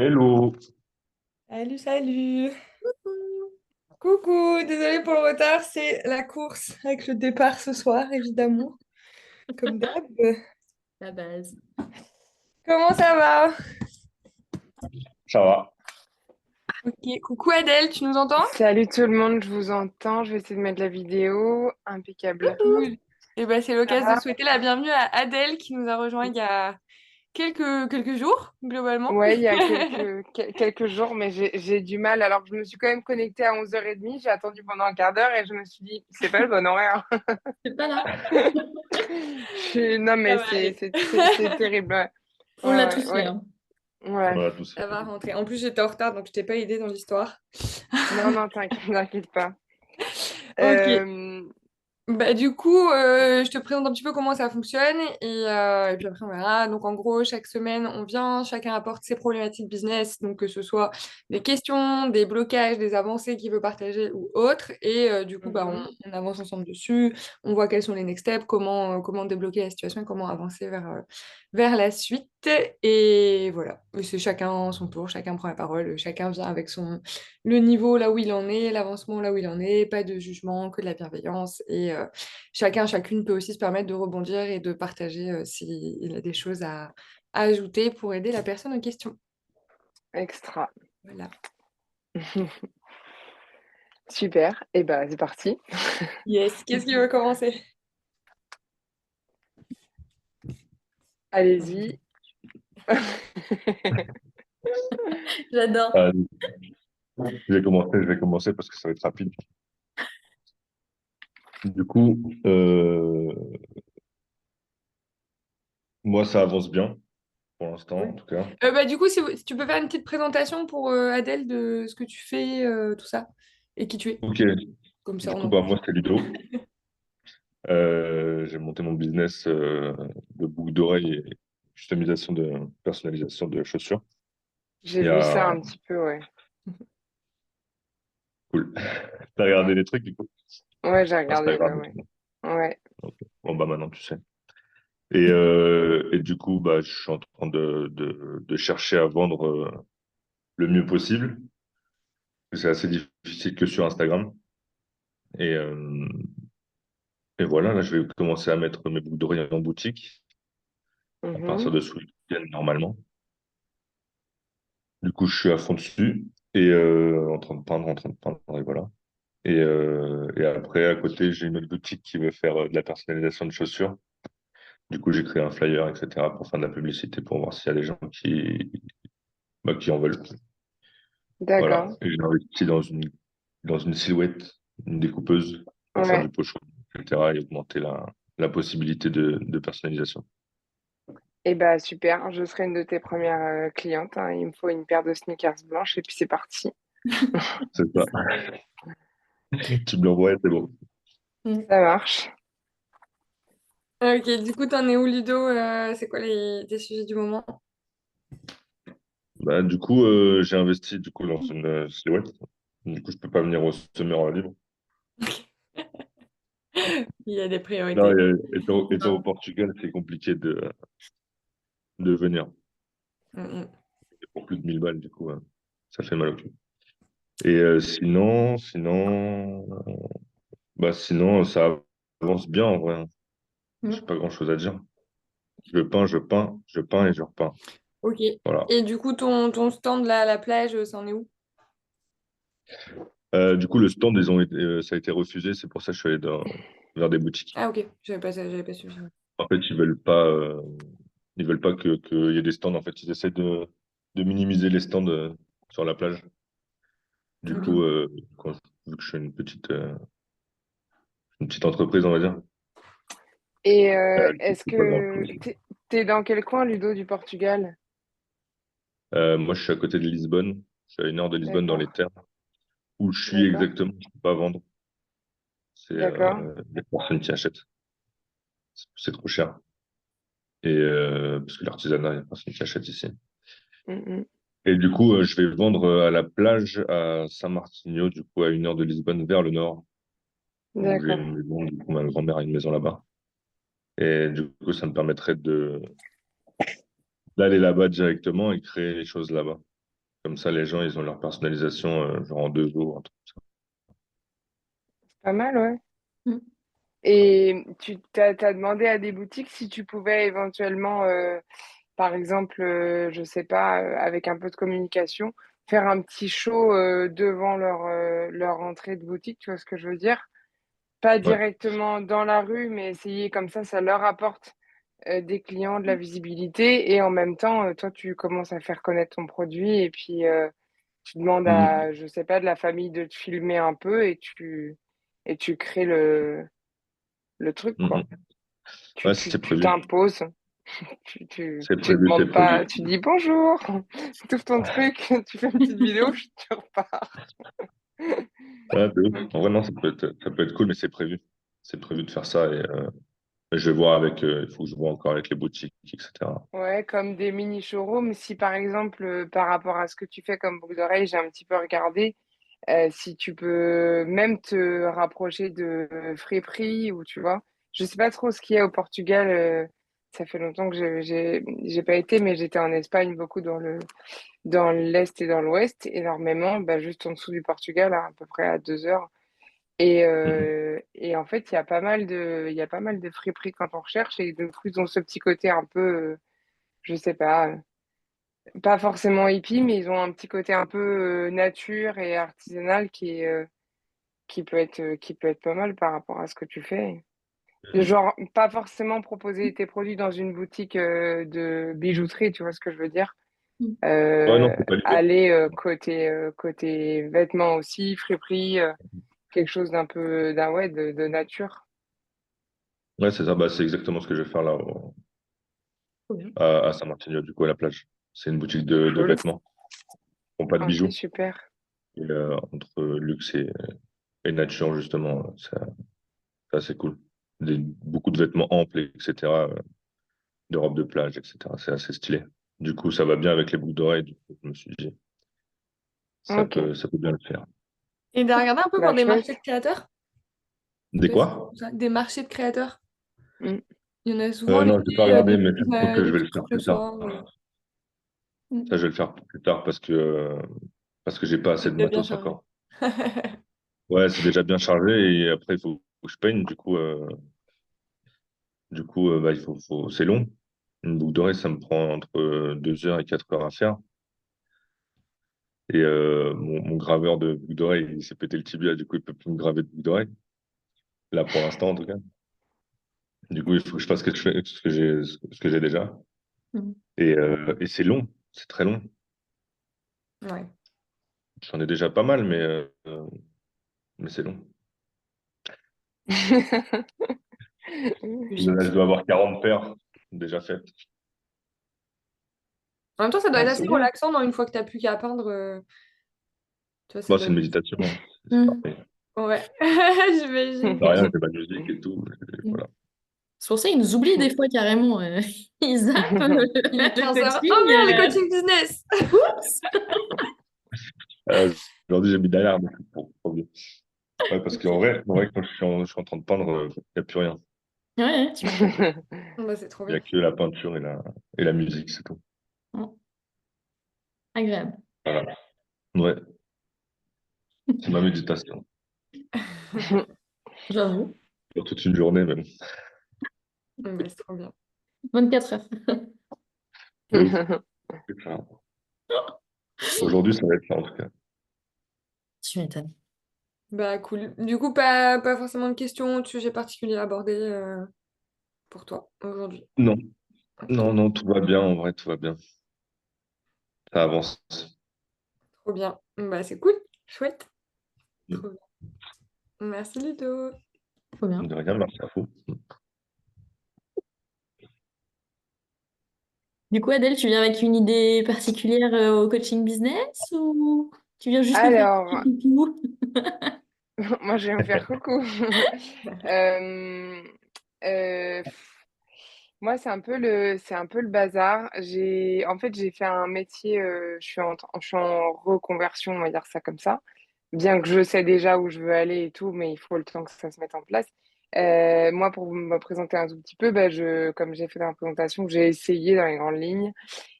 Hello. Salut, salut. Coucou, désolée pour le retard, c'est la course avec le départ ce soir, évidemment, comme d'hab. La base. Comment ça va? Ça va? Ok, coucou Adèle, tu nous entends? Salut tout le monde, je vous entends. Je vais essayer de mettre la vidéo. Impeccable. Cool. Et ben c'est Ça l'occasion de va? souhaiter la bienvenue à Adèle qui nous a rejoint il y a quelques jours, globalement. Ouais, il y a quelques jours, mais j'ai du mal. Alors, je me suis quand même connectée à 11h30. J'ai attendu pendant un quart d'heure et je me suis dit, c'est pas le bon horaire. C'est pas là. Non, Ça mais va aller, c'est terrible. Ouais, On ouais, l'a ouais. tous fait, Ouais. hein. Ouais. On a tous ça fait. va rentrer. En plus, j'étais en retard, donc je t'ai pas aidé dans l'histoire. Non, non, t'inquiète pas. Ok. Euh, Bah, du coup, je te présente un petit peu comment ça fonctionne et puis après on verra. Donc en gros, chaque semaine, on vient, chacun apporte ses problématiques business, donc que ce soit des questions, des blocages, des avancées qu'il veut partager ou autres. Et du coup, bah, mhm. on avance ensemble dessus, on voit quels sont les next steps, comment débloquer la situation et comment avancer vers la suite. Et voilà, et c'est chacun son tour, chacun prend la parole, chacun vient avec le niveau là où il en est, l'avancement là où il en est, pas de jugement, que de la bienveillance. Et chacun, chacune peut aussi se permettre de rebondir et de partager s'il a des choses à ajouter pour aider la personne en question. Extra. Voilà. Super. Et ben, c'est parti. Yes, qu'est-ce qui veut commencer? Allez-y. J'adore. Ah, je vais commencer parce que ça va être rapide. Du coup, moi, ça avance bien, pour l'instant, en Cool. tout cas. Bah, du coup, si tu peux faire une petite présentation pour Adèle de ce que tu fais, tout ça, et qui tu es. Ok. Comme ça, Du on coup, en bah, profite. moi, c'est Ludo. J'ai monté mon business de boucle d'oreille et customisation personnalisation de chaussures. J'ai Il y vu ça a... un petit peu, ouais. Cool. T'as regardé les trucs, du coup? Ouais, j'ai regardé, ouais, Instagram et ouais. tout. Ouais. Ok. Bon, bah, maintenant, tu sais. Et du coup, bah, je suis en train de chercher à vendre le mieux possible. C'est assez difficile que sur Instagram. Et, euh, et voilà, là, je vais commencer à mettre mes boucles d'oreilles en boutique à partir Mhm. de ce week-end, normalement. Du coup, je suis à fond dessus et en train de peindre, et voilà. Et après, à côté, j'ai une autre boutique qui veut faire de la personnalisation de chaussures. Du coup, j'ai créé un flyer, etc., pour faire de la publicité, pour voir s'il y a des gens qui en veulent. Voilà. D'accord. Et j'ai investi dans une silhouette, une découpeuse pour faire du Ouais. pochon, etc. et augmenter la possibilité de personnalisation. Et bah super, je serai une de tes premières clientes, hein. Il me faut une paire de sneakers blanches et puis c'est parti. C'est ça. Tu me l'envoies, c'est bon. Mm. Ça marche. Ok, du coup, t'en es où, Ludo? C'est quoi tes sujets du moment? Bah, du coup, j'ai investi dans une silhouette. Du coup, je peux pas venir au semeur libre. Il y a des Non, priorités. étant au Portugal, c'est compliqué de venir. Mm, mm. C'est pour plus de 1000 balles, du coup, ça fait mal au cul. Et sinon, ça avance bien en vrai, hein. J'ai Mm. pas grand-chose à dire. Je peins, je peins, je peins et je repeins. Ok. Voilà. Et du coup, ton stand là, à la plage, ça en est où? Du coup, le stand, ça a été refusé. C'est pour ça que je suis allé vers des boutiques. Ah, ok, j'avais pas suivi. En fait, ils veulent pas qu'il y ait des stands. En fait, ils essaient de minimiser les stands sur la plage. Du coup, Ok. vu que je suis une petite entreprise, on va dire, Et je est-ce fais pas que grand-chose. t'es dans quel coin, Ludo, du Portugal? Moi, je suis à côté de Lisbonne. Je suis à 1 heure de Lisbonne dans D'accord, les terres. Où je suis d'accord, exactement, je peux pas vendre. C'est d'accord. les personnes qui achètent. C'est trop cher. Parce que l'artisanat, il y a personne qui achète ici. Mhm. Et du coup, je vais vendre à la plage à Saint-Martinho, du coup, à 1 heure de Lisbonne, vers le nord, où j'ai D'accord. une maison. Du coup, ma grand-mère a une maison là-bas. Et du coup, ça me permettrait d'aller là-bas directement et créer les choses là-bas. Comme ça, les gens, ils ont leur personnalisation genre en 2 jours, un truc comme Pas mal, ouais. Mm. Et tu t'as demandé à des boutiques si tu pouvais éventuellement, par exemple, je sais pas, avec un peu de communication, faire un petit show devant leur entrée de boutique, tu vois ce que je veux dire? Pas ça. Ouais. directement dans la rue, mais essayer comme ça leur apporte des clients, de la visibilité, et en même temps, toi, tu commences à faire connaître ton produit, et puis tu demandes Mhm. à, je sais pas, de la famille de te filmer un peu, et tu crées le truc, quoi. Mhm. Ouais, c'est Tu prévu. t'imposes, C'est tu prévu, c'est demandes pas, prévu. tu dis bonjour, tu ouvres ton truc, tu fais une petite vidéo, tu repars. Ouais, de ouf. En vrai, non, ça peut être cool, mais c'est prévu. C'est prévu de faire ça et je vais voir avec, il faut que je vois encore avec les boutiques, etc. Ouais, comme des mini showrooms. Si par exemple, par rapport à ce que tu fais comme boucle d'oreille, j'ai un petit peu regardé, si tu peux même te rapprocher de Friperie, ou tu vois, je sais pas trop ce qu'il y a au Portugal. Ça fait longtemps que j'ai pas été, mais j'étais en Espagne beaucoup dans l'est et dans l'ouest, énormément, bah, juste en dessous du Portugal, à peu près à 2 heures. Mhm. Et en fait, il y a pas mal de friperies quand on recherche, et du coup, ils ont ce petit côté un peu, je sais pas, pas forcément hippie, mais ils ont un petit côté un peu nature et artisanal qui peut être pas mal par rapport à ce que tu fais. Genre, pas forcément proposer tes produits dans une boutique de bijouterie, tu vois ce que je veux dire? Mm. Ouais, non, c'est pas l'idée. Aller côté vêtements aussi, friperie, quelque chose ouais, de nature. Ouais, c'est ça, bah, c'est exactement ce que je vais faire là Trop bien. à Saint-Martin, du coup, à la plage. C'est une boutique de Cool. vêtements, ils font pas de Ok, bijoux. super. Et, entre luxe et nature, justement, c'est assez cool. Beaucoup de vêtements amples, etc., de robes de plage, etc. C'est assez stylé. Du coup, ça va bien avec les boucles d'oreilles. Du coup, je me suis dit, Ok, ça peut bien le faire. Et de regarder un peu pour bah des marchés chouette. de créateurs? Des Parce que quoi? des marchés de créateurs. Mm. Il y en a souvent Non, je vais pas l'été, regarder, mais je pense que je des vais le petits faire trucs le plus tard. soir. Ça, je vais le faire plus tard parce que j'ai pas assez C'est de déjà bien matos chargé. encore. Ouais, c'est déjà bien chargé et après, il faut que je peigne. Bah, c'est long. Une boucle d'oreille, ça me prend entre 2 heures et 4 heures à faire. Et mon graveur de boucle d'oreille, il s'est pété le tibia, du coup, il peut plus me graver de boucle d'oreille. Là, pour l'instant, en tout cas. Du coup, il faut que je fasse ce que j'ai déjà. Mm. Et c'est long, c'est très long. Ouais. J'en ai déjà pas mal, mais c'est long. Là, je dois avoir 40 paires déjà faites. En même temps, ça doit Ah, être c'est assez bien. relaxant, non, une fois que tu n'as plus qu'à peindre. Tu vois, ça Bon, doit c'est une être... méditation, hein. C'est Mm. pareil. Ouais, j'imagine. C'est rien, j'ai ma musique et tout. Mm. Voilà. C'est pour ça qu'ils nous oublient des fois carrément. Ils zappent Il est le 15 heures. Oh coaching. merde, le coaching business! Oups! Aujourd'hui, j'ai mis derrière, donc pour bien. Ouais, parce qu'en vrai, quand je suis en train de peindre, il n'y a plus rien. Ouais, ouais, tu m'étonnes. Bah, c'est trop Il n'y a bien. que la peinture et la musique, c'est tout. Mm. Agréable. Voilà. Ouais, c'est ma méditation. J'avoue. Pour toute une journée, même. Bah, c'est trop bien. 24 heures. De ouf. C'est ça. Aujourd'hui, ça va être ça, en tout cas. Tu m'étonnes. Bah, cool. Du coup, pas forcément de questions, de sujets particuliers à aborder pour toi aujourd'hui. Non, Ok, non, tout va bien, en vrai, tout va bien. Ça avance. trop bien. Bah, c'est cool. Chouette. Trop bien. Merci, Ludo. Trop bien. De rien, merci à vous. Du coup, Adèle, tu viens avec une idée particulière au coaching business ou tu viens juste nous faire un Alors, petit coucou? moi, je vais me faire coucou. Euh, euh, Moi, c'est un peu le bazar. En fait, j'ai fait un métier, je suis en reconversion, on va dire ça comme ça. Bien que je sais déjà où je veux aller et tout, mais il faut le temps que ça se mette en place. Moi, pour me présenter un tout petit peu, bah, comme j'ai fait dans la présentation, j'ai essayé dans les grandes lignes.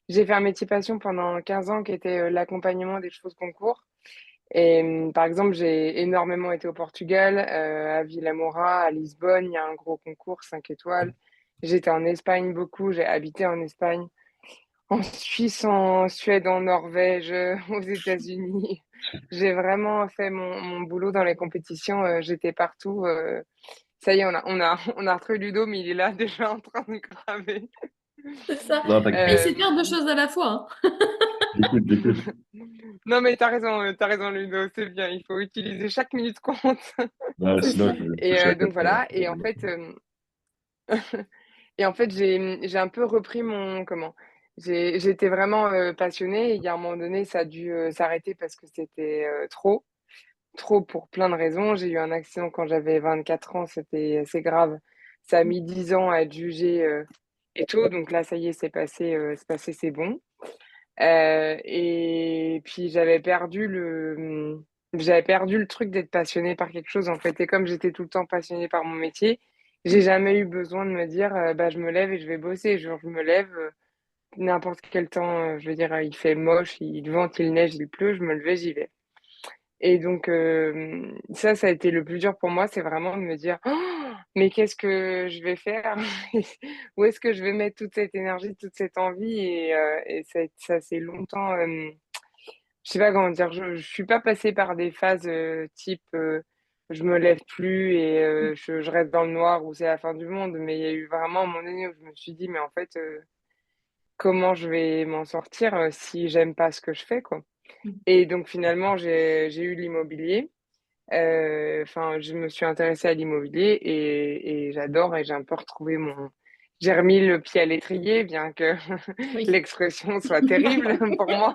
J'ai fait un métier passion pendant 15 ans qui était l'accompagnement des chevaux de concours. Et par exemple, j'ai énormément été au Portugal, à Villamoura, à Lisbonne, il y a un gros concours 5 étoiles. J'étais en Espagne beaucoup, j'ai habité en Espagne, en Suisse, en Suède, en Norvège, aux États-Unis. J'ai vraiment fait mon boulot dans les compétitions, j'étais partout. Ça y est, on a retrouvé Ludo, mais il est là déjà en train de graver. C'est ça. Non, Mais il t'inquiète. sait Euh, faire deux choses à la fois, hein. J'écoute, j'écoute. Non, mais t'as raison, Ludo, c'est bien. Il faut utiliser chaque minute compte. Ouais, C'est sinon, ça. je vais me Et coucher à donc 4 heures. voilà. Et en fait, j'ai un peu repris j'étais vraiment passionnée. Et il y a un moment donné, ça a dû s'arrêter parce que c'était trop pour plein de raisons. J'ai eu un accident quand j'avais 24 ans, c'était assez grave. Ça a mis 10 ans à être jugé et tout. Donc là, ça y est, c'est passé, c'est bon. Et puis j'avais perdu le truc d'être passionnée par quelque chose en fait. Et comme j'étais tout le temps passionnée par mon métier, j'ai jamais eu besoin de me dire bah je me lève et je vais bosser. Genre je me lève n'importe quel temps, je veux dire il fait moche, il vente, il neige, il pleut, je me levais, j'y vais. Et donc ça a été le plus dur pour moi, c'est vraiment de me dire «Oh, mais qu'est-ce que je vais faire? Où est-ce que je vais mettre toute cette énergie, toute cette envie?» Et ça s'est longtemps, je sais pas comment dire, je suis pas passée par des phases type je me lève plus et je reste dans le noir ou c'est la fin du monde, mais il y a eu vraiment un moment donné où je me suis dit mais en fait comment je vais m'en sortir si j'aime pas ce que je fais quoi. Et donc finalement j'ai eu l'immobilier. Enfin, je me suis intéressée à l'immobilier et j'adore et j'ai un peu retrouvé j'ai remis le pied à l'étrier, bien que Oui. l'expression soit terrible pour moi.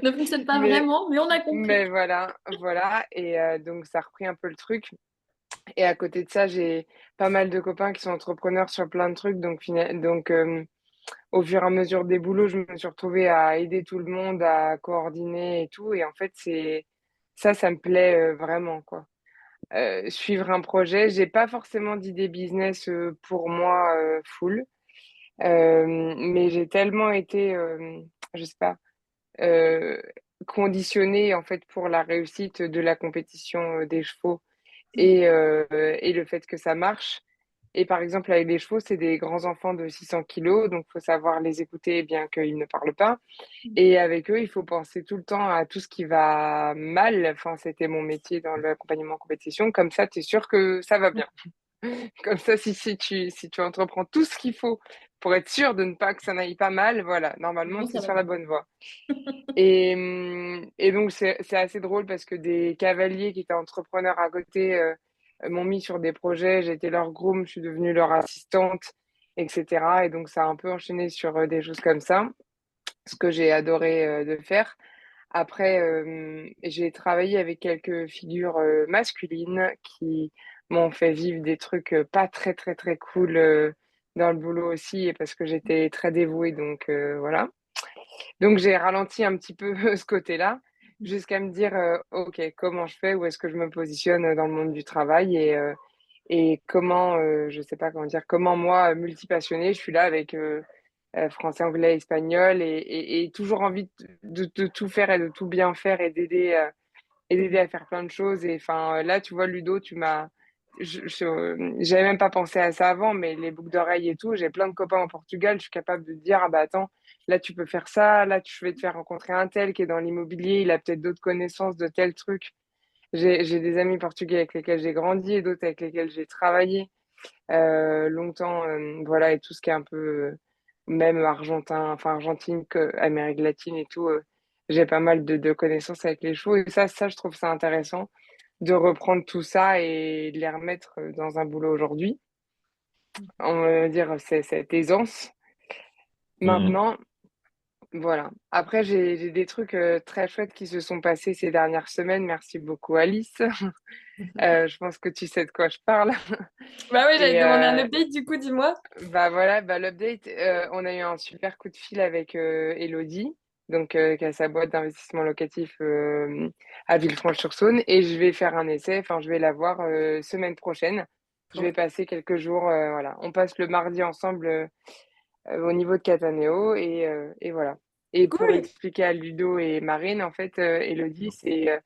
Ne fonctionne pas Mais, vraiment, mais on a compris. mais voilà, voilà. Et donc, ça a repris un peu le truc. Et à côté de ça, j'ai pas mal de copains qui sont entrepreneurs sur plein de trucs. Donc, au fur et à mesure des boulots, je me suis retrouvée à aider tout le monde, à coordonner et tout. Et en fait, ça me plaît vraiment, quoi. Suivre un projet. J'ai pas forcément d'idée business pour moi full. Mais j'ai tellement été, je sais pas, euh, conditionnée en fait pour la réussite de la compétition des chevaux et le fait que ça marche. Et par exemple, avec les chevaux, c'est des grands enfants de 600 kilos, donc il faut savoir les écouter bien qu'ils ne parlent pas. Et avec eux, il faut penser tout le temps à tout ce qui va mal. Enfin, c'était mon métier dans l'accompagnement en compétition. Comme ça, tu es sûr que ça va bien. Comme ça, si tu entreprends tout ce qu'il faut pour être sûr de ne pas que ça n'aille pas mal, voilà, normalement, Bon, tu es ça va sur la bien. bonne voie. Et donc, c'est assez drôle parce que des cavaliers qui étaient entrepreneurs à côté m'ont mis sur des projets. J'ai été leur groom, je suis devenue leur assistante, etc. Et donc, ça a un peu enchaîné sur des choses comme ça, ce que j'ai adoré de faire. Après, j'ai travaillé avec quelques figures masculines qui m'ont fait vivre des trucs pas très, très, très cool dans le boulot aussi, et parce que j'étais très dévouée. Donc, voilà. Donc j'ai ralenti un petit peu ce côté-là jusqu'à me dire, OK, comment je fais? Où est-ce que je me positionne dans le monde du travail? Et comment, je sais pas comment dire, comment moi, multipassionnée, je suis là avec français, anglais, espagnol et toujours envie de tout faire et de tout bien faire et d'aider à faire plein de choses. Et enfin, là, tu vois, Ludo, j'avais même pas pensé à ça avant, mais les boucles d'oreilles et tout, j'ai plein de copains au Portugal, je suis capable de te dire, ah bah attends, là, tu peux faire ça, là, je vais te faire rencontrer un tel qui est dans l'immobilier, il a peut-être d'autres connaissances de tel truc. J'ai des amis portugais avec lesquels j'ai grandi et d'autres avec lesquels j'ai travaillé longtemps, voilà, et tout ce qui est un peu même argentin, enfin Argentine, Amérique latine et tout. J'ai pas mal de connaissances avec les chevaux et ça, je trouve ça intéressant de reprendre tout ça et de les remettre dans un boulot aujourd'hui. On va dire, c'est cette aisance. Mhm. Maintenant, voilà. Après, j'ai des trucs très chouettes qui se sont passés ces dernières semaines. Merci beaucoup, Alice. Je pense que tu sais de quoi je parle. Bah oui, j'allais te Et demander un update, du coup, dis-moi. bah voilà, bah l'update, on a eu un super coup de fil avec Elodie, donc qui a sa boîte d'investissement locatif à Villefranche-sur-Saône, et je vais faire un essai, enfin je vais la voir semaine prochaine Je vais passer quelques jours, voilà. On passe le mardi ensemble au niveau de Cataneo et voilà. Et pour Cool. expliquer à Ludo et Marine, en fait, Elodie, c'est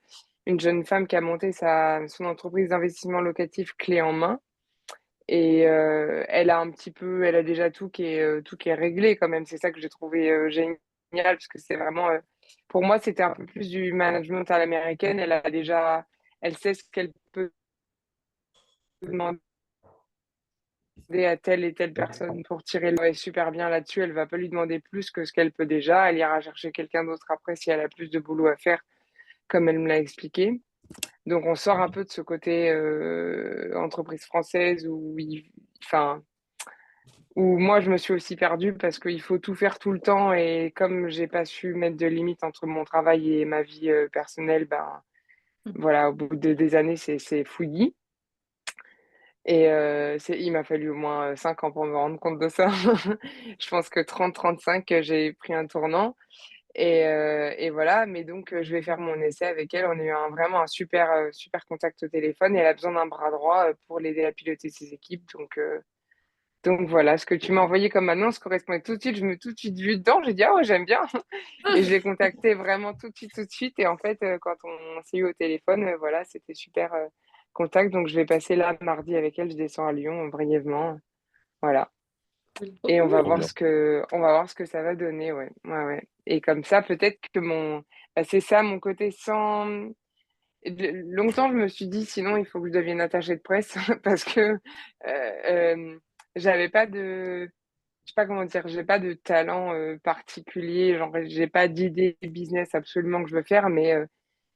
une jeune femme qui a monté son entreprise d'investissement locatif clé en main. Et elle a déjà tout qui est réglé quand même. C'est ça que j'ai trouvé génial, parce que c'est vraiment, pour moi, c'était un peu plus du management à l'américaine. Elle sait ce qu'elle peut demander à telle et telle personne pour tirer le super bien là-dessus. Elle va pas lui demander plus que ce qu'elle peut déjà. Elle ira chercher quelqu'un d'autre après si elle a plus de boulot à faire, comme elle me l'a expliqué. Donc on sort un peu de ce côté entreprise française enfin, où moi je me suis aussi perdue parce qu'il faut tout faire tout le temps et comme j'ai pas su mettre de limite entre mon travail et ma vie personnelle, ben voilà, au bout des années c'est fouillis. Et il m'a fallu au moins 5 ans pour me rendre compte de ça. Je pense que 30-35, j'ai pris un tournant. Et voilà, mais donc je vais faire mon essai avec elle. On a eu vraiment un super, super contact au téléphone et elle a besoin d'un bras droit pour l'aider à piloter ses équipes. Donc voilà, ce que tu m'as envoyé comme annonce correspondait tout de suite. Je me suis tout de suite vue dedans. J'ai dit, ah ouais, j'aime bien. Et j'ai contacté vraiment tout de suite, tout de suite. Et en fait, quand on s'est eu au téléphone, voilà, c'était super contact. Donc je vais passer là mardi avec elle. Je descends à Lyon brièvement. Voilà. Et on va Trop voir bien. on va voir ce que ça va donner, ouais. Ouais, ouais. Et comme ça, peut-être que bah, c'est ça mon côté sans. Longtemps, je me suis dit, sinon, il faut que je devienne attachée de presse parce que j'avais pas de, je sais pas comment dire, j'ai pas de talent particulier, genre j'ai pas d'idée business absolument que je veux faire, mais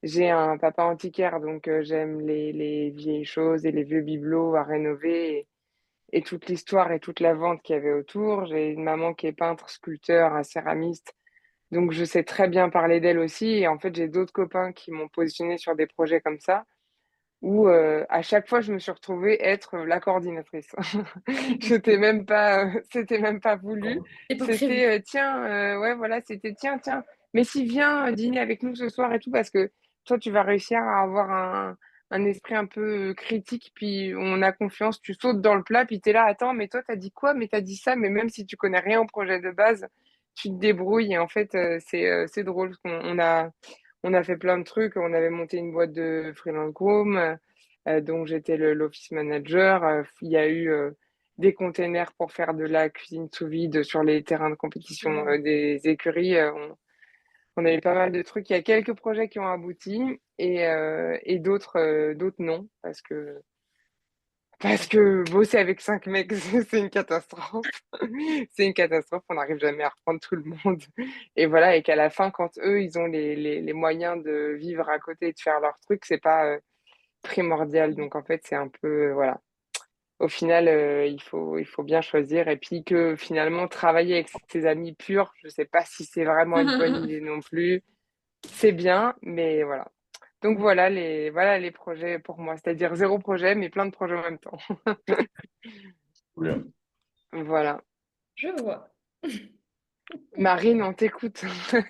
j'ai un papa antiquaire, donc j'aime les vieilles choses et les vieux bibelots à rénover et toute l'histoire et toute la vente qu'il y avait autour. J'ai une maman qui est peintre, sculpteur, un céramiste, donc je sais très bien parler d'elle aussi. Et en fait, j'ai d'autres copains qui m'ont positionné sur des projets comme ça, où à chaque fois, je me suis retrouvée être la coordinatrice. C'était même pas voulu. C'est pas prévu. C'était, tiens, ouais, voilà, c'était, tiens, tiens, mais si viens dîner avec nous ce soir et tout, parce que toi, tu vas réussir à avoir un esprit un peu critique, puis on a confiance, tu sautes dans le plat, puis t'es là, attends, mais toi, t'as dit quoi? Mais t'as dit ça, mais même si tu connais rien au projet de base, tu te débrouilles, et en fait, c'est drôle, parce on a fait plein de trucs, on avait monté une boîte de freelance groom, donc j'étais l'office manager. Il y a eu des containers pour faire de la cuisine sous vide sur les terrains de compétition des écuries. On a eu pas mal de trucs. Il y a quelques projets qui ont abouti et d'autres non, parce que bosser avec 5 mecs, c'est une catastrophe. C'est une catastrophe, on n'arrive jamais à reprendre tout le monde. Et voilà, et qu'à la fin, quand eux, ils ont les moyens de vivre à côté et de faire leur truc, c'est pas primordial. Donc en fait, c'est un peu, voilà. Au final, il faut bien choisir. Et puis que finalement, travailler avec ses amis purs, je sais pas si c'est vraiment une bonne idée non plus. C'est bien, mais voilà. Donc voilà les projets pour moi, c'est-à-dire zéro projet, mais plein de projets en même temps. Trop bien. Voilà. Je vois. Marine, on t'écoute. Bah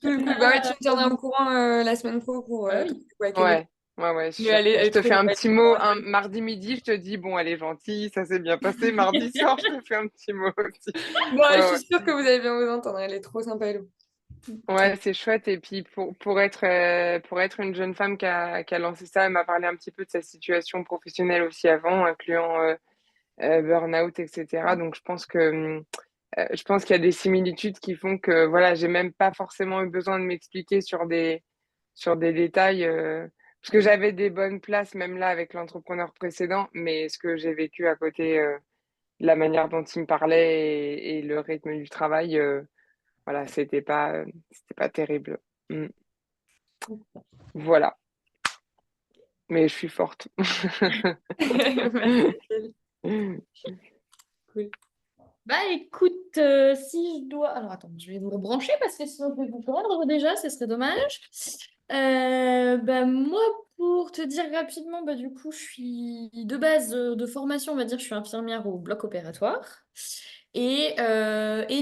ouais, tu me tiendras au courant la semaine pro pour Bah ton oui. coup avec Elodie. Ouais, ouais, Mais sûr. elle Je est te trop fais un sympathique. petit mot un mardi midi, je te dis, bon, elle est gentille, ça s'est bien passé. Mardi soir, je te fais un petit mot aussi. Bon, je Ouais, suis ouais. sûre que vous allez bien vous entendre. Elle est trop sympa, Elodie. Ouais, c'est chouette. Et puis pour être une jeune femme qui a lancé ça, elle m'a parlé un petit peu de sa situation professionnelle aussi avant, incluant burn-out, etc. Donc je pense qu'il y a des similitudes qui font que voilà, j'ai même pas forcément eu besoin de m'expliquer sur des détails, parce que j'avais des bonnes places même là avec l'entrepreneur précédent, mais ce que j'ai vécu à côté, la manière dont il me parlait et le rythme du travail, voilà, c'était pas terrible. Mm. Voilà, mais je suis forte. Merci, Elodie. Cool. Bah écoute, si je dois... Alors attends, je vais vous rebrancher parce que sinon je vais vous perdre déjà, ce serait dommage. Bah moi, pour te dire rapidement, bah du coup, je suis de base de formation, on va dire, je suis infirmière au bloc opératoire. Et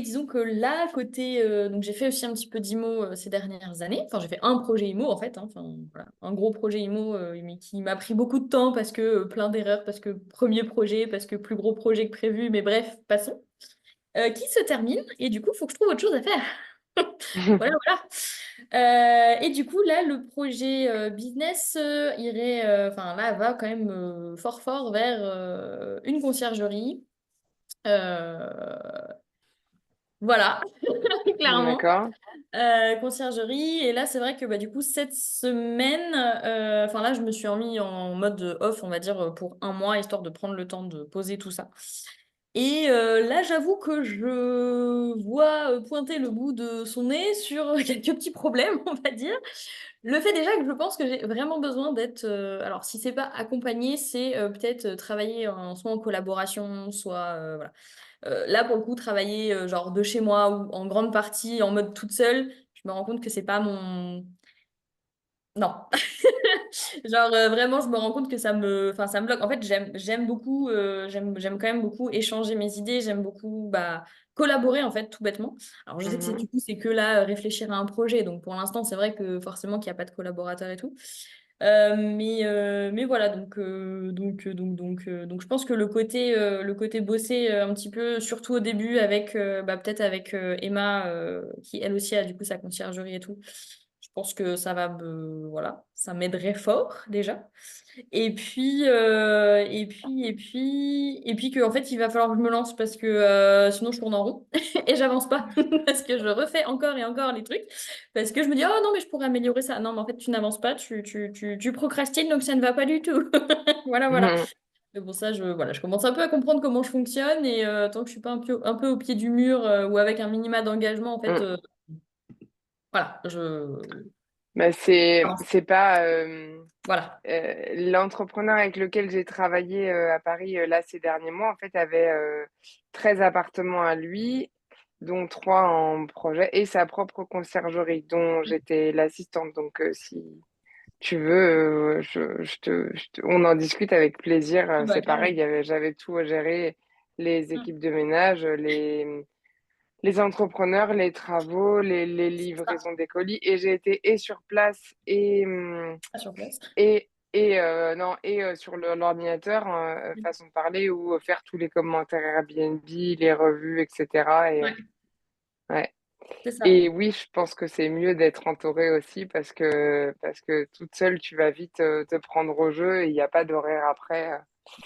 disons que là, côté... donc j'ai fait aussi un petit peu d'IMO ces dernières années. Enfin, j'ai fait un projet IMO en fait. Hein. Enfin, voilà, un gros projet IMO mais qui m'a pris beaucoup de temps parce que plein d'erreurs, parce que premier projet, parce que plus gros projet que prévu. Mais bref, passons. Qui se termine. Et du coup, il faut que je trouve autre chose à faire. Voilà, voilà. Et du coup, là, le projet business irait... Enfin, là, va quand même fort, fort vers une conciergerie. Euh, Voilà, clairement. D'accord. Conciergerie. Et là, c'est vrai que bah, du coup, cette semaine, enfin là, je me suis remis en mode off, on va dire, pour un mois, histoire de prendre le temps de poser tout ça. Et là, j'avoue que je vois pointer le bout de son nez sur quelques petits problèmes, on va dire. Le fait déjà que je pense que j'ai vraiment besoin d'être... alors, si c'est pas accompagné, c'est peut-être travailler soit en collaboration, soit... voilà. Là, pour le coup, travailler genre de chez moi ou en grande partie en mode toute seule, je me rends compte que c'est pas mon... Non. Genre vraiment, je me rends compte que enfin, ça me bloque. En fait, j'aime beaucoup, j'aime quand même beaucoup échanger mes idées, j'aime beaucoup bah, collaborer en fait, tout bêtement. Alors, je sais que Mhm. du coup, c'est que là, réfléchir à un projet. Donc, pour l'instant, c'est vrai que forcément qu'il n'y a pas de collaborateur et tout. Mais voilà, donc je pense que le côté bosser un petit peu, surtout au début, avec bah, peut-être avec Emma, qui elle aussi a du coup sa conciergerie et tout. Je pense que ça va voilà, ça m'aiderait fort déjà. Et puis que en fait il va falloir que je me lance parce que sinon je tourne en rond et j'avance pas parce que je refais encore et encore les trucs parce que je me dis oh non mais je pourrais améliorer ça. Non mais en fait tu n'avances pas, tu procrastines donc ça ne va pas du tout. Voilà voilà. Mhm. Mais bon ça voilà, je commence un peu à comprendre comment je fonctionne et tant que je suis pas un peu au pied du mur ou avec un minima d'engagement en fait Mhm. voilà, je Bah, avance. c'est pas Voilà. l'entrepreneur avec lequel j'ai travaillé à Paris là ces derniers mois en fait avait 13 appartements à lui, dont 3 en projet et sa propre conciergerie dont j'étais l'assistante. Donc si tu veux, on en discute avec plaisir. Ah bah C'est clairement. pareil, j'avais tout à gérer, les Mm, équipes de ménage, les entrepreneurs, les travaux, les c'est ça. livraisons des colis. Et j'ai été et sur place Ah, sur place. non, sur l'ordinateur, façon de parler, ou faire tous les commentaires Airbnb, les revues, etc. Ouais, Ouais. c'est ça. Et oui, je pense que c'est mieux d'être entouré aussi parce que toute seule, tu vas vite te prendre au jeu et il n'y a pas d'horaire après.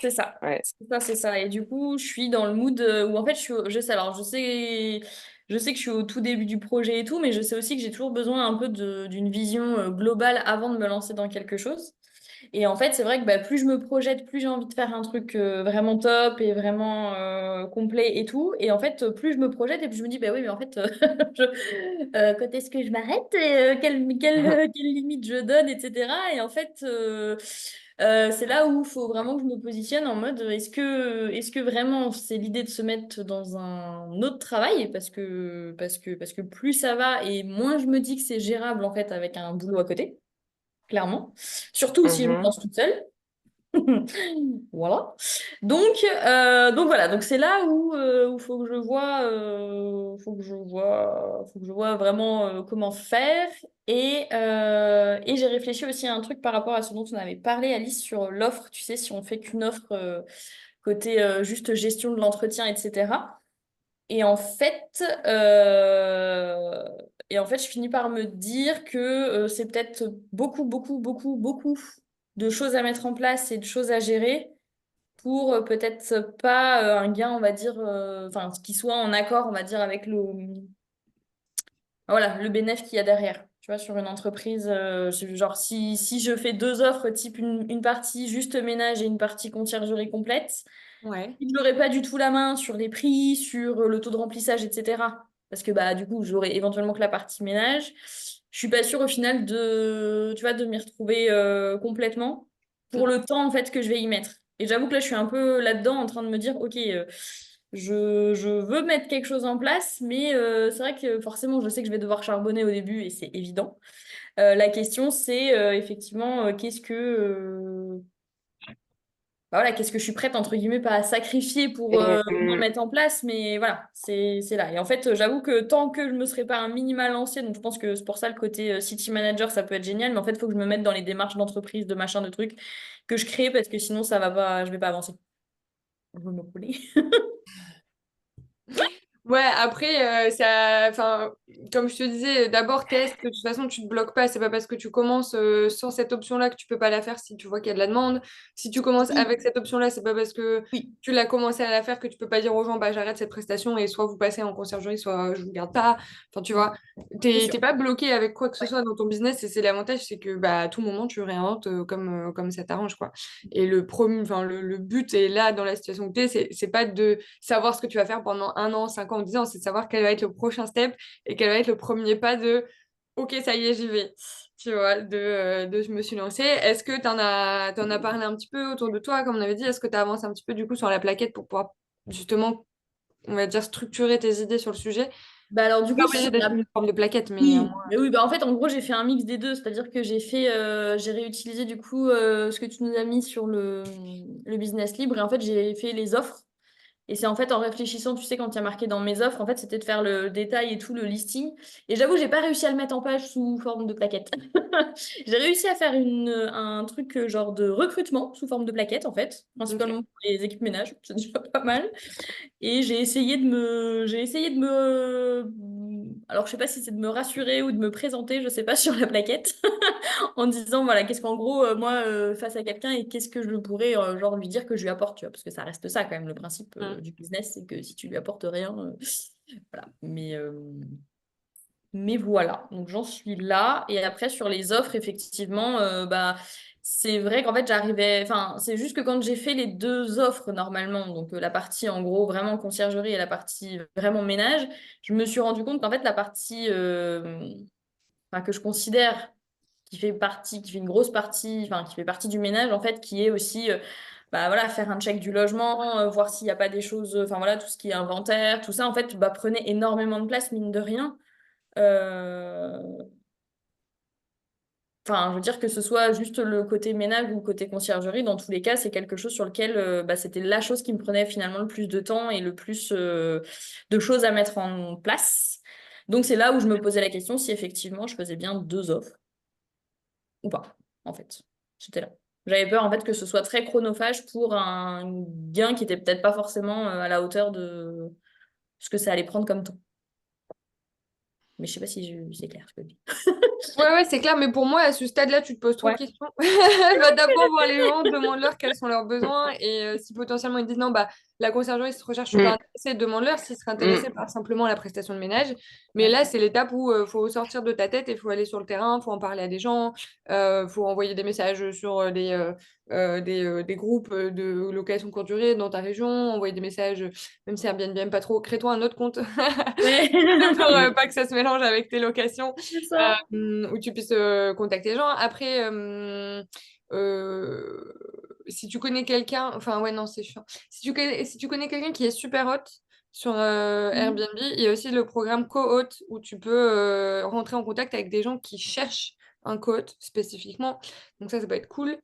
C'est ça. Ouais. C'est ça, c'est ça. Et du coup, je suis dans le mood où en fait, je sais, alors je sais que je suis au tout début du projet et tout, mais je sais aussi que j'ai toujours besoin un peu d'une vision globale avant de me lancer dans quelque chose. Et en fait, c'est vrai que bah, plus je me projette, plus j'ai envie de faire un truc vraiment top et vraiment complet et tout. Et en fait, plus je me projette et plus je me dis, bah oui, mais en fait, quand est-ce que je m'arrête et quelle limite je donne, etc. Et en fait, c'est là où il faut vraiment que je me positionne en mode, est-ce que vraiment c'est l'idée de se mettre dans un autre travail? Parce que plus ça va et moins je me dis que c'est gérable en fait avec un boulot à côté clairement. Surtout si je me Mhm. lance toute seule. Voilà. Donc voilà, donc c'est là où faut que je vois, faut que je vois vraiment comment faire. Et j'ai réfléchi aussi à un truc par rapport à ce dont on avait parlé, Alice, sur l'offre. Tu sais, si on fait qu'une offre côté juste gestion de l'entretien, etc. Et en fait, euh, je finis par me dire que c'est peut-être beaucoup de choses à mettre en place et de choses à gérer pour peut-être pas un gain, on va dire, enfin, qui soit en accord, on va dire, avec voilà, le bénéfice qu'il y a derrière. Tu vois, sur une entreprise, genre si je fais deux offres, type une partie juste ménage et une partie conciergerie complète, Ouais. je n'aurais pas du tout la main sur les prix, sur le taux de remplissage, etc. Parce que bah du coup, j'aurais éventuellement que la partie ménage. Je suis pas sûre au final tu vois, de m'y retrouver complètement pour Mm. le temps en fait que je vais y mettre. Et j'avoue que là, je suis un peu là-dedans en train de me dire, ok, je veux mettre quelque chose en place, mais c'est vrai que forcément, je sais que je vais devoir charbonner au début et c'est évident. La question, c'est effectivement, bah voilà, qu'est-ce que je suis prête, entre guillemets, pas à sacrifier pour Et, pouvoir mettre en place, mais voilà, c'est là. Et en fait, j'avoue que tant que je me serais pas un minima lancée, donc je pense que c'est pour ça le côté city manager, ça peut être génial, mais en fait, il faut que je me mette dans les démarches d'entreprise, de machin, de trucs que je crée, parce que sinon, ça va pas, je vais pas avancer. Je vais me rouler. Ouais, après, enfin, comme je te disais, d'abord teste. De toute façon, tu te bloques pas. C'est pas parce que tu commences sans cette option-là que tu peux pas la faire si tu vois qu'il y a de la demande. Si tu commences Si, avec cette option-là, c'est pas parce que oui, tu l'as commencé à la faire que tu peux pas dire aux gens, bah j'arrête cette prestation et soit vous passez en conciergerie, soit je vous garde pas. Enfin, tu vois, c'est sûr. t'es pas bloqué avec quoi que ce Ouais. soit dans ton business et c'est l'avantage, c'est que bah à tout moment tu réinventes comme ça t'arrange, quoi. Et le premier, enfin le but est là dans la situation que t'es, c'est pas de savoir ce que tu vas faire pendant 1 an, 5 ans, 10 ans, c'est de savoir quel va être le prochain step et quel va être le premier pas de OK, ça y est, j'y vais. Tu vois, de je me suis lancée. Est-ce que t'en as parlé un petit peu autour de toi, comme on avait dit, est-ce que tu as avancé un petit peu du coup sur la plaquette pour pouvoir justement, on va dire, structurer tes idées sur le sujet? Bah alors du Pas coup, obligé sur d'être la une forme de plaquette, mais oui, mais oui, bah en fait, en gros, j'ai fait un mix des deux, c'est-à-dire que j'ai réutilisé du coup ce que tu nous as mis sur le business libre et en fait, j'ai fait les offres. Et c'est en fait en réfléchissant, tu sais, quand il y a marqué dans mes offres, en fait, c'était de faire le détail et tout, le listing. Et j'avoue, j'ai pas réussi à le mettre en page sous forme de plaquette. J'ai réussi à faire un truc genre de recrutement sous forme de plaquette, en fait, ok. principalement pour les équipes ménage, c'est déjà pas mal. Et j'ai essayé de me, alors je sais pas si c'est de me rassurer ou de me présenter, je sais pas, sur la plaquette, en disant, voilà, qu'est-ce qu'en gros, moi, face à quelqu'un, et qu'est-ce que je pourrais, genre, lui dire que je lui apporte, tu vois, parce que ça reste ça, quand même, le principe Mm. du business, c'est que si tu lui apportes rien, voilà. Mais voilà, donc j'en suis là. Et après, sur les offres, effectivement, bah, c'est vrai qu'en fait, enfin, c'est juste que quand j'ai fait les deux offres normalement, donc la partie en gros vraiment conciergerie et la partie vraiment ménage, je me suis rendu compte qu'en fait, la partie enfin, que je considère qui fait une grosse partie, enfin, qui fait partie du ménage, en fait, qui est aussi, bah voilà, faire un check du logement, voir s'il n'y a pas des choses, enfin voilà, tout ce qui est inventaire, tout ça, en fait, bah, prenait énormément de place, mine de rien. Euh, Enfin, je veux dire que ce soit juste le côté ménage ou le côté conciergerie, dans tous les cas, c'est quelque chose sur lequel bah, c'était la chose qui me prenait finalement le plus de temps et le plus de choses à mettre en place. Donc c'est là où je me posais la question si effectivement je faisais bien deux offres ou pas, en fait. C'était là. J'avais peur en fait que ce soit très chronophage pour un gain qui était peut-être pas forcément à la hauteur de ce que ça allait prendre comme temps. Mais je sais pas si c'est clair ce que je dis. Ouais, ouais, c'est clair, mais pour moi, à ce stade-là, tu te poses trop de Ouais. questions. Va d'abord voir les gens, demande-leur quels sont leurs besoins, et si potentiellement ils disent non, bah, la conciergerie, cette recherche, je suis pas mm, intéressée, demande-leur s'ils seraient mm. intéressés par simplement la prestation de ménage. Mais Ouais. là, c'est l'étape où il faut sortir de ta tête et il faut aller sur le terrain, il faut en parler à des gens, faut envoyer des messages sur des groupes de location courte durée dans ta région, envoyer des messages, même si Airbnb n'aime pas trop, crée-toi un autre compte Ouais. pour Mm. pas que ça se mélange avec tes locations C'est ça. où tu puisses contacter les gens. Après, euh, si tu connais quelqu'un, enfin ouais, non, c'est chiant. Si tu connais quelqu'un qui est super hot sur Airbnb, il y a aussi le programme co-hôte où tu peux rentrer en contact avec des gens qui cherchent un co-hôte spécifiquement. Donc ça peut être cool.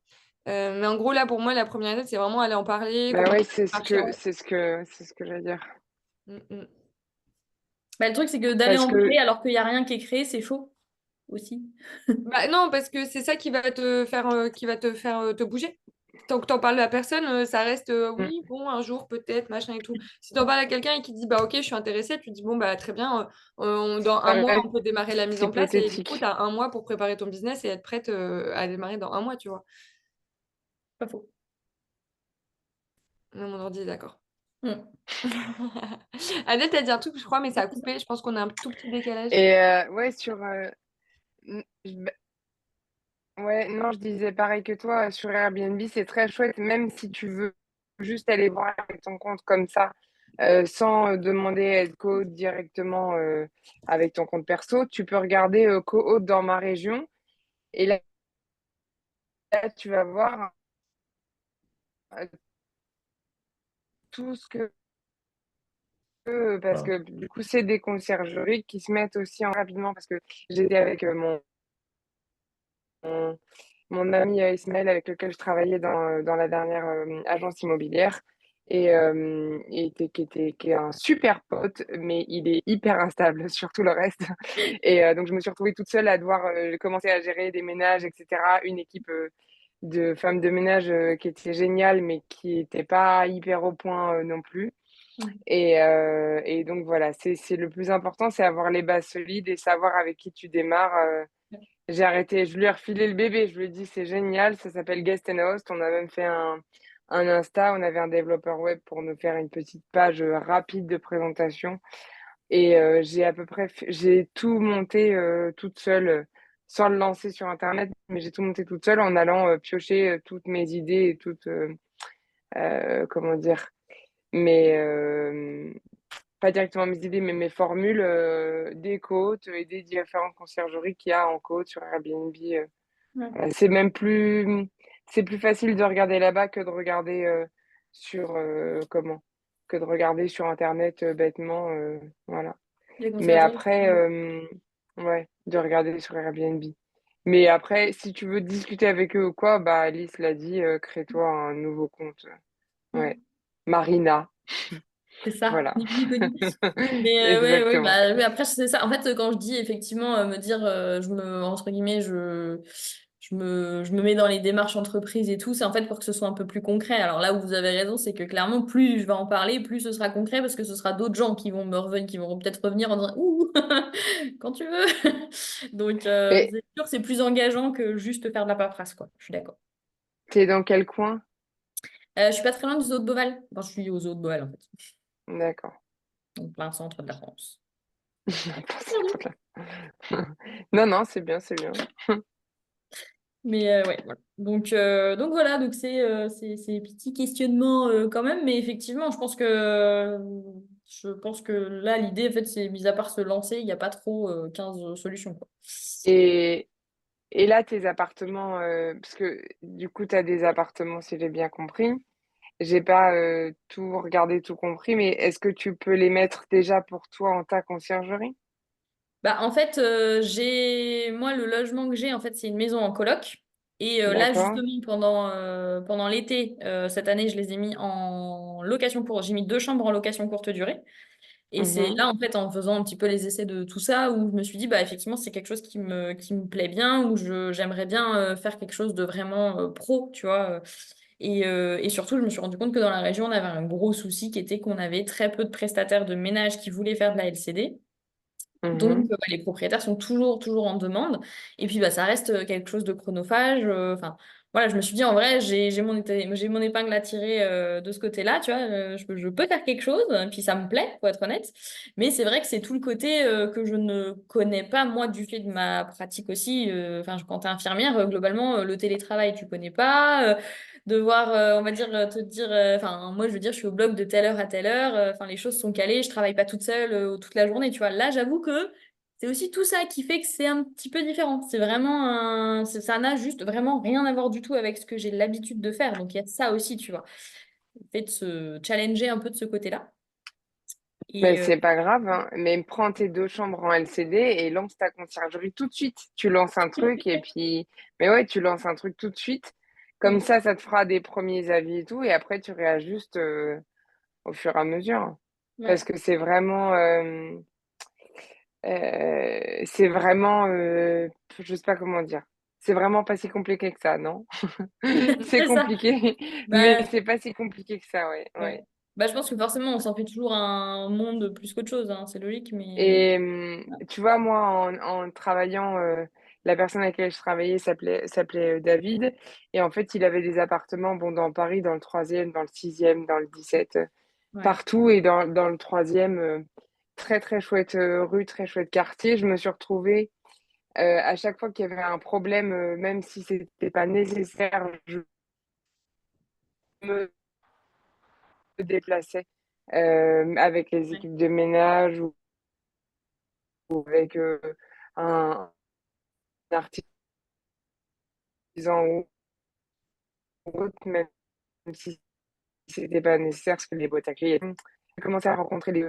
Mais en gros, là, pour moi, la première étape, c'est vraiment aller en parler, Bah commencer ouais, à marcher. c'est ce que j'allais dire. Mm, mm. Bah, le truc, c'est que d'aller Parce en parler que, alors qu'il n'y a rien qui est créé, c'est chaud aussi. Bah, non, parce que c'est ça qui va te faire te bouger. Tant que t'en parles à personne, ça reste mm, oui, bon, un jour peut-être, machin et tout. Si t'en parles à quelqu'un et qui dit bah ok, je suis intéressée, tu dis bon bah très bien, dans ça 1 mois on reste peut démarrer la mise en place et du coup hypothétique. t'as 1 mois pour préparer ton business et être prête à démarrer dans 1 mois, tu vois. Pas faux. Mon ordi est d'accord. Mm. Adèle, t'as dit un truc, je crois, mais ça a coupé. Je pense qu'on a un tout petit décalage. Et ouais, n- bah, ouais, non, je disais pareil que toi, sur Airbnb, c'est très chouette, même si tu veux juste aller voir avec ton compte comme ça, sans demander à être co directement avec ton compte perso, tu peux regarder co dans ma région. Et là, tu vas voir euh, tout ce que parce Ah, que du coup, c'est des conciergeries qui se mettent aussi en rapidement parce que j'étais avec mon mon ami Ismaël avec lequel je travaillais dans la dernière agence immobilière qui est un super pote, mais il est hyper instable sur tout le reste. Donc, je me suis retrouvée toute seule à devoir commencer à gérer des ménages, etc. Une équipe de femmes de ménage qui était géniale, mais qui n'était pas hyper au point non plus. Ouais. Et donc voilà, c'est le plus important, c'est avoir les bases solides et savoir avec qui tu démarres. J'ai arrêté, je lui ai refilé le bébé, je lui ai dit c'est génial, ça s'appelle Guest and Host. On a même fait un Insta, on avait un développeur web pour nous faire une petite page rapide de présentation. Et j'ai tout monté toute seule, sans le lancer sur Internet, mais j'ai tout monté toute seule en allant piocher toutes mes idées et comment dire, mes, pas directement mes idées, mais mes formules des côtes et des différentes conciergeries qu'il y a en côte sur Airbnb. Ouais. C'est c'est plus facile de regarder là-bas que de regarder sur que de regarder sur Internet bêtement, voilà. Les Mais conciergeries. après, ouais, de regarder sur Airbnb. Mais après, si tu veux discuter avec eux ou quoi, bah Alice l'a dit, crée-toi un nouveau compte. Ouais. Mm. Marina, C'est ça, voilà. ni plus ni connu. Mais ouais, ouais, Exactement. bah, ouais, après, c'est ça. En fait, quand je dis effectivement me dire, entre guillemets, je me mets dans les démarches entreprises et tout, c'est en fait pour que ce soit un peu plus concret. Alors là où vous avez raison, c'est que clairement, plus je vais en parler, plus ce sera concret parce que ce sera d'autres gens qui vont me revenir, qui vont peut-être revenir en disant, ouh, quand tu veux. Donc, Et c'est sûr, c'est plus engageant que juste faire de la paperasse, quoi. Je suis d'accord. t'es dans quel coin? Je suis pas très loin du zoo de Beauval. Enfin, je suis au zoo de Beauval, en fait. D'accord. Donc, plein centre de la France. Non, non, c'est bien, c'est bien. Mais ouais, voilà. Donc voilà, donc c'est ces petits questionnements quand même, mais effectivement, je pense que là, l'idée, en fait, c'est mis à part se lancer, il n'y a pas trop 15 solutions, quoi. Et, et là, tes appartements, parce que du coup, tu as des appartements, si j'ai bien compris. J'ai pas tout regardé, tout compris, mais est-ce que tu peux les mettre déjà pour toi en ta conciergerie? Bah, en fait, moi, le logement que j'ai, en fait, c'est une maison en coloc. Et là, D'accord. justement, pendant l'été, cette année, je les ai mis en location j'ai mis 2 chambres en location courte durée. Et c'est Mhm. là, en fait, en faisant un petit peu les essais de tout ça, où je me suis dit, bah, effectivement, c'est quelque chose qui me plaît bien, où j'aimerais bien faire quelque chose de vraiment pro, tu vois. Et surtout, je me suis rendu compte que dans la région, on avait un gros souci qui était qu'on avait très peu de prestataires de ménage qui voulaient faire de la LCD. Donc, Mhm. bah, les propriétaires sont toujours en demande. Et puis, bah, ça reste quelque chose de chronophage. Enfin, voilà, je me suis dit, en vrai, j'ai mon épingle à tirer de ce côté-là, tu vois. Je peux faire quelque chose, et puis ça me plaît, pour être honnête. Mais c'est vrai que c'est tout le côté que je ne connais pas, moi, du fait de ma pratique aussi. Enfin, quand tu es infirmière, globalement, le télétravail, tu connais pas. Devoir, on va dire, te dire, enfin, moi, je veux dire, je suis au bloc de telle heure à telle heure, enfin, les choses sont calées, je travaille pas toute seule toute la journée, tu vois. Là, j'avoue que c'est aussi tout ça qui fait que c'est un petit peu différent. C'est vraiment ça n'a juste vraiment rien à voir du tout avec ce que j'ai l'habitude de faire. Donc, il y a ça aussi, tu vois. Le fait de se challenger un peu de ce côté-là. Mais Et c'est pas grave, hein. Mais prends tes 2 chambres en LCD et lance ta conciergerie tout de suite. Tu lances un truc et puis, mais ouais, tu lances un truc tout de suite. Comme Mm. ça te fera des premiers avis et tout, et après tu réajustes au fur et à mesure. Parce Ouais. que c'est vraiment, je sais pas comment dire. C'est vraiment pas si compliqué que ça, non? C'est C'est ça. compliqué, mais Bah, c'est pas si compliqué que ça, ouais, ouais. ouais. Bah, je pense que forcément, on s'en fait toujours un monde plus qu'autre chose, hein. C'est logique, mais. Et tu vois, moi, en travaillant, la personne avec laquelle je travaillais s'appelait David. Et en fait, il avait des appartements, bon, dans Paris, dans le troisième, dans le sixième, dans le 17, Ouais. partout. Et dans le troisième, très, très chouette rue, très chouette quartier. Je me suis retrouvée, à chaque fois qu'il y avait un problème, même si c'était pas nécessaire, je me déplaçais avec les Ouais. équipes de ménage ou avec un artisan ou autre, même si c'était pas nécessaire, parce que les boîtes à clients, j'ai commencé à rencontrer les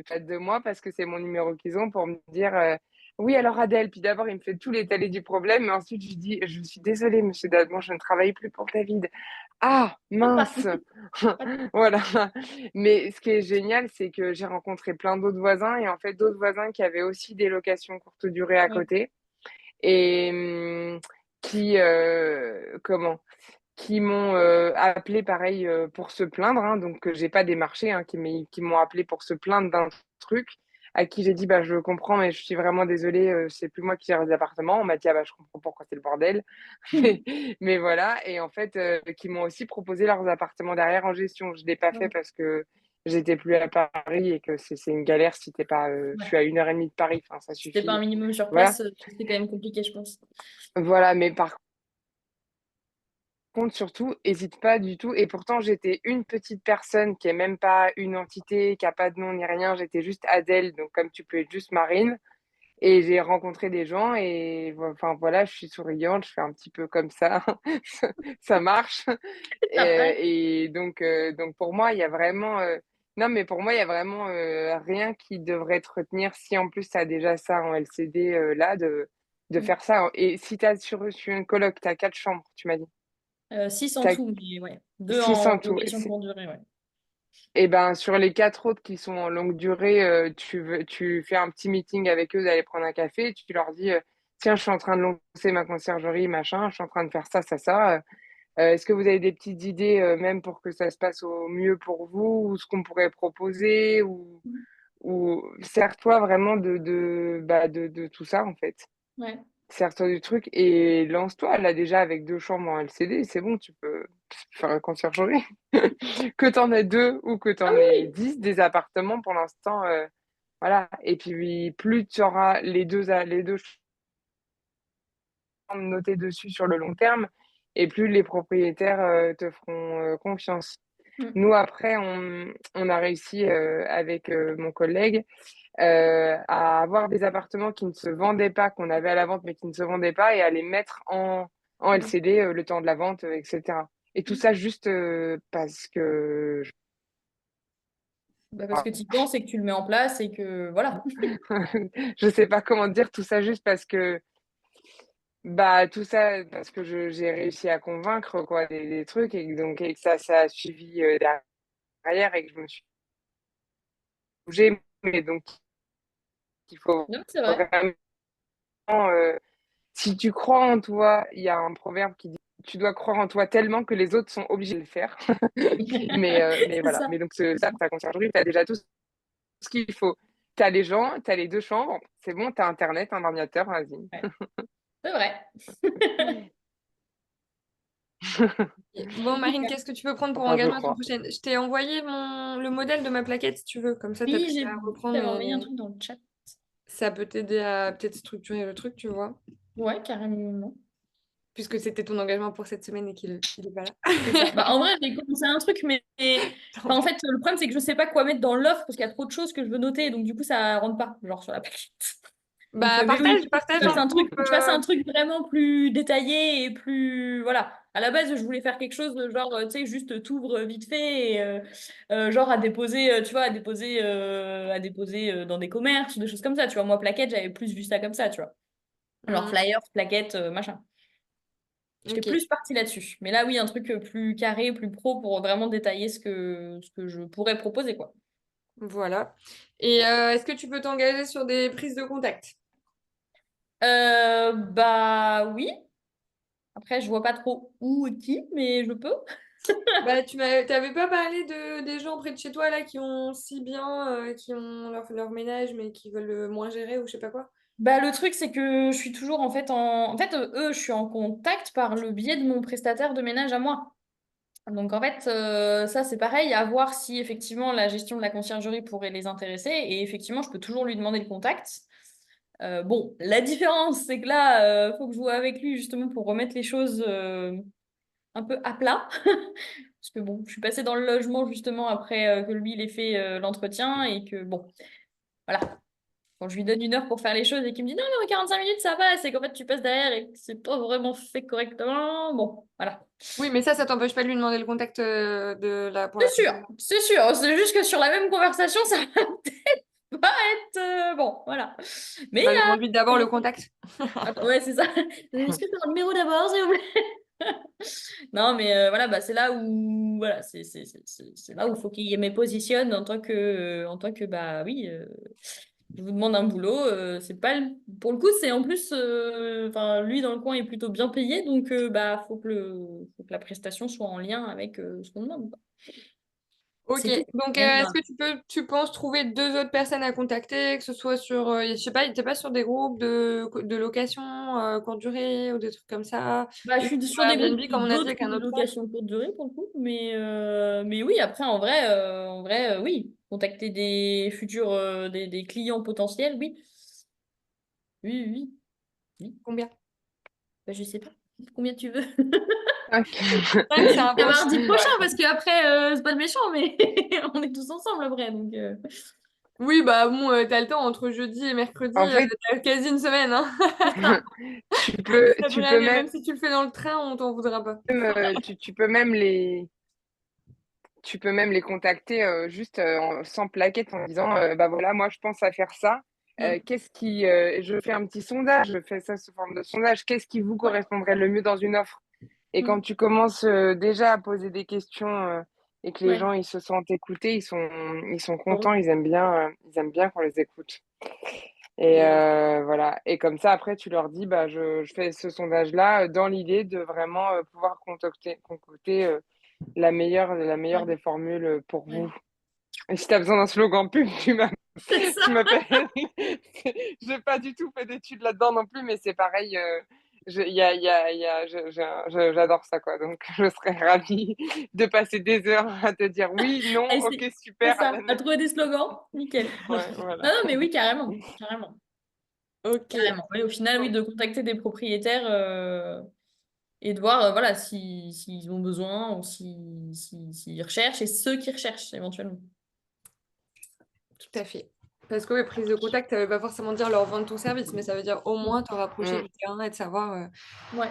chats de moi parce que c'est mon numéro qu'ils ont pour me dire Oui, alors Adèle, puis d'abord, il me fait tout l'étaler du problème, mais ensuite, je dis, je suis désolée, monsieur Dadon, je ne travaille plus pour David. Ah, Pas de mince! souci, pas de Voilà. Mais ce qui est génial, c'est que j'ai rencontré plein d'autres voisins et en fait, d'autres voisins qui avaient aussi des locations courte durée à souci. côté et qui, comment? Qui m'ont appelé pareil pour se plaindre, hein, donc j'ai pas démarché, hein, qui m'ont appelé pour se plaindre d'un truc, à qui j'ai dit bah je comprends, mais je suis vraiment désolée, c'est plus moi qui gère les appartements. On m'a dit ah bah je comprends pourquoi c'est le bordel, mais, mais voilà, et en fait, qui m'ont aussi proposé leurs appartements derrière en gestion. Je l'ai pas fait Ouais. parce que j'étais plus à Paris et que c'est une galère si t'es pas, je Ouais. suis à 1 heure et demie de Paris, enfin ça Si t'es pas un suffit. minimum sur Voilà, place, c'est quand même compliqué, je pense. voilà, mais par contre, surtout, hésite pas du tout. Et pourtant, j'étais une petite personne qui est même pas une entité, qui a pas de nom ni rien. J'étais juste Adèle, donc comme tu peux être juste Marine. Et j'ai rencontré des gens et enfin voilà, je suis souriante, je fais un petit peu comme ça, ça marche. Ça passe. Donc pour moi, il y a vraiment, non mais pour moi, il y a vraiment rien qui devrait te retenir si en plus tu as déjà ça en LCD là, de Mm. faire ça. Et si tu as sur une coloc, tu as 4 chambres, tu m'as dit. 6 en Tu as tout, mais ouais. 2 6 en en tout. location courte durée, ouais. Et ben, sur les 4 autres qui sont en longue durée, tu fais un petit meeting avec eux, d'aller prendre un café, tu leur dis, tiens, je suis en train de lancer ma conciergerie, machin, je suis en train de faire ça, ça, ça. Est-ce que vous avez des petites idées, même pour que ça se passe au mieux pour vous, ou ce qu'on pourrait proposer, ou sers-toi vraiment de tout ça, en fait. Ouais. Sers-toi du truc et lance-toi. Là, déjà, avec 2 chambres en LCD, c'est bon, tu peux faire la conciergerie. Que t'en aies 2 ou que Ah t'en oui, aies oui. 10 des appartements, pour l'instant, voilà. Et puis, plus tu auras les deux chambres notées dessus sur le long terme, et plus les propriétaires te feront confiance. Mm. Nous, après, on a réussi avec mon collègue à avoir des appartements qui ne se vendaient pas, qu'on avait à la vente, mais qui ne se vendaient pas, et à les mettre en Ouais. LCD le temps de la vente, etc. Et tout Mm. ça juste parce que Bah, parce que tu y penses et que tu le mets en place et que voilà. je sais pas comment dire, tout ça juste parce que bah tout ça parce que j'ai réussi à convaincre quoi des trucs, et que ça a suivi derrière, et que je me suis bougée. Mais donc il faut Non, c'est vrai. vraiment si tu crois en toi, il y a un proverbe qui dit: «Tu dois croire en toi tellement que les autres sont obligés de le faire». Mais C'est voilà. ça. Mais donc ça, ta conciergerie, tu as déjà tout ce qu'il faut. Tu as les gens, tu as les 2 chambres, c'est bon, tu as internet, un ordinateur, vas-y. Ouais. C'est vrai. Bon, Marine, qu'est-ce que tu veux prendre pour Enfin, je engagement la semaine crois. prochaine? Je t'ai envoyé le modèle de ma plaquette si tu veux. Comme ça, t'as Oui, plus j'ai qu'à vu, reprendre t'avais envoyé un truc dans le chat. Ça peut t'aider à peut-être structurer le truc, tu vois. Ouais, carrément. Puisque c'était ton engagement pour cette semaine et qu'il est pas là. C'est ça. Bah, en vrai, j'ai commencé un truc, Tant enfin, en pis. fait, le problème, c'est que je sais pas quoi mettre dans l'offre parce qu'il y a trop de choses que je veux noter. Donc, du coup, ça rentre pas, genre, sur la plaquette. Donc, Bah, mais oui, il faut que partage je fasse en un truc, groupe. faut que je fasse un truc vraiment plus détaillé et plus. Voilà. À la base, je voulais faire quelque chose de genre, tu sais, juste t'ouvres vite fait et genre à déposer, tu vois, à déposer dans des commerces ou des choses comme ça, tu vois. Moi, plaquette, j'avais plus vu ça comme ça, tu vois. Genre Mhm. flyers, plaquettes, machin. J'étais Ok, plus partie là-dessus. Mais là, oui, un truc plus carré, plus pro pour vraiment détailler ce que je pourrais proposer, quoi. voilà. Et est-ce que tu peux t'engager sur des prises de contact? Bah oui. Après, je vois pas trop où et qui, mais je peux. Bah, t'avais pas parlé des gens près de chez toi là qui ont si bien, qui ont leur ménage mais qui veulent moins gérer ou je sais pas quoi? Bah, le truc, c'est que je suis toujours en fait En fait, eux, je suis en contact par le biais de mon prestataire de ménage à moi. Donc, en fait, ça, c'est pareil, à voir si effectivement la gestion de la conciergerie pourrait les intéresser. Et effectivement, je peux toujours lui demander le contact. Bon, la différence, c'est que là, faut que je vois avec lui justement pour remettre les choses un peu à plat. Parce que bon, je suis passée dans le logement justement après que lui, il ait fait l'entretien et que bon, voilà. Quand je lui donne 1 heure pour faire les choses et qu'il me dit non, mais en 45 minutes, ça va, c'est qu'en fait, tu passes derrière et que c'est pas vraiment fait correctement. Bon, voilà. Oui, mais ça t'empêche pas de lui demander le contact pour C'est la sûr, conciergerie. c'est sûr. C'est juste que sur la même conversation, ça va. va être bon, voilà. Mais Bah, demande-lui d'abord le contact. attends, ouais, c'est ça. Est-ce que tu as un numéro d'abord, s'il vous plaît? Non, mais voilà, bah, c'est là où voilà, c'est là où il faut qu'il me positionne en tant que bah oui, je vous demande un boulot, c'est pas pour le coup, c'est en plus enfin lui dans le coin est plutôt bien payé, donc bah faut que la prestation soit en lien avec ce qu'on demande, quoi. Ok, C'est tout. donc Rien de est-ce grave. que tu penses trouver deux autres personnes à contacter, que ce soit sur, je sais pas, t'es pas sur des groupes de location courte durée ou des trucs comme ça, Bah, je des suis groupes sur des Airbnb groupes comme on a dit d'autres avec un autre pote? locations courte durée pour le coup, mais oui, après en vrai, oui, contacter des futurs des clients potentiels, oui. Oui, oui, oui. Combien? Bah, je sais pas. Combien tu veux? Ok. 5, c'est À impossible. mardi prochain, Ouais. parce qu'après, c'est pas méchant, mais on est tous ensemble après, donc Oui, bah bon, t'as le temps entre jeudi et mercredi, En fait, t'as quasi une semaine, hein. c'est ça. tu peux, Ça tu devrait peux aller, même, même si tu le fais dans le train, on t'en voudra pas. tu peux même les contacter juste sans plaquette en disant bah voilà, moi je pense à faire ça. Mm. Je fais un petit sondage, je fais ça sous forme de sondage. Qu'est-ce qui vous Ouais. correspondrait le mieux dans une offre? Et quand Mm. tu commences déjà à poser des questions et que les Ouais. gens ils se sentent écoutés, ils sont contents, Heureux. ils aiment bien qu'on les écoute. Et Et voilà. Et comme ça, après, tu leur dis, bah, je fais ce sondage-là dans l'idée de vraiment pouvoir concocter la meilleure ouais. des formules pour Ouais. vous. Et si tu as besoin d'un slogan pub, C'est tu ça. m'appelles. J'ai pas du tout fait d'études là-dedans non plus, mais c'est pareil. J'adore ça, quoi. Donc, je serais ravie de passer des heures à te dire oui, non, Et ok, c'est super. ça. À trouver des slogans, nickel. Ouais, Non, voilà. non, mais oui, carrément. Carrément. Ok. Carrément. Oui, au final, oui, Bon. de contacter des propriétaires et de voir voilà, s'ils ont besoin ou s'ils recherchent et ceux qui recherchent éventuellement. Tout à fait. Parce que oui, prise de contact, ça veut pas forcément dire leur vendre ton service, mais ça veut dire au moins te rapprocher Mm. du terrain et Ouais,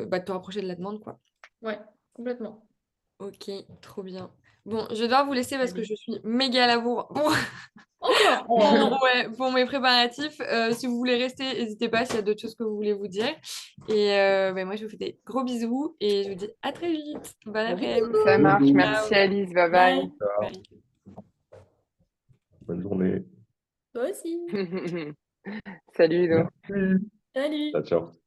bah, de te rapprocher de la demande, quoi. ouais, complètement. Ok, trop bien. Bon, je vais devoir vous laisser parce que Allez. je suis méga à la bourre Encore! Oh. ouais, pour mes préparatifs. Si vous voulez rester, n'hésitez pas s'il y a d'autres choses que vous voulez vous dire. Et bah, moi, je vous fais des gros bisous et je vous dis à très vite. Bon Gros après-midi. Ça bisous! marche. Bisous, Merci, Ciao. Alice. Bye Bye! bye. Bye. bonne journée. Toi aussi! Salut, Ludo. Merci. Salut! Ciao, ciao.